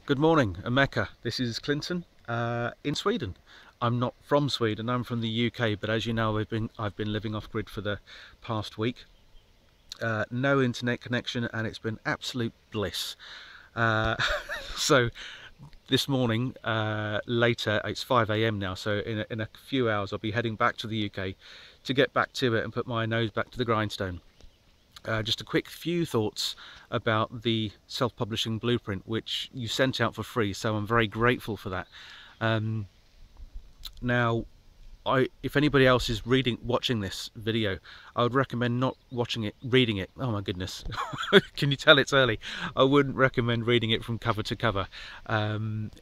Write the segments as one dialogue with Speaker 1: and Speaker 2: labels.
Speaker 1: Good morning, Emeka. This is Clinton in Sweden. I'm not from Sweden, I'm from the UK, but as you know, I've been living off grid for the past week. No internet connection, and it's been absolute bliss. Uh, so this morning, later, it's 5 AM now, so in a few hours I'll be heading back to the UK to get back to it and put my nose back to the grindstone. Just a quick few thoughts about the self-publishing blueprint, which you sent out for free, so I'm very grateful for that. Now, if anybody else is watching this video, I would recommend not watching it, reading it. Oh my goodness, can you tell it's early? I wouldn't recommend reading it from cover to cover.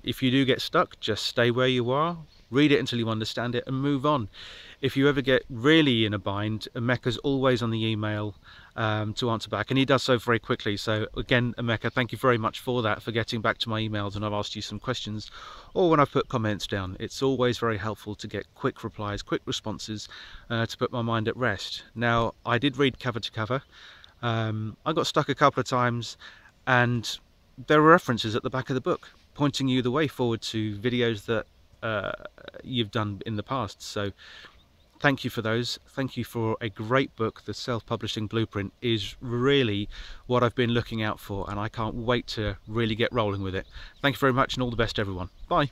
Speaker 1: If you do get stuck, just stay where you are, read it until you understand it and move on. If you ever get really in a bind, Emeka's always on the email to answer back, and he does so very quickly. So again, Emeka, thank you very much for that, for getting back to my emails when I've asked you some questions or when I've put comments down. It's always very helpful to get quick replies, quick responses, to put my mind at rest. Now, I did read cover to cover. I got stuck a couple of times, and there were references at the back of the book pointing you the way forward to videos that you've done in the past. So thank you for those. Thank you for a great book. The Self-Publishing Blueprint is really what I've been looking out for, and I can't wait to really get rolling with it. Thank you very much, and all the best, everyone. Bye.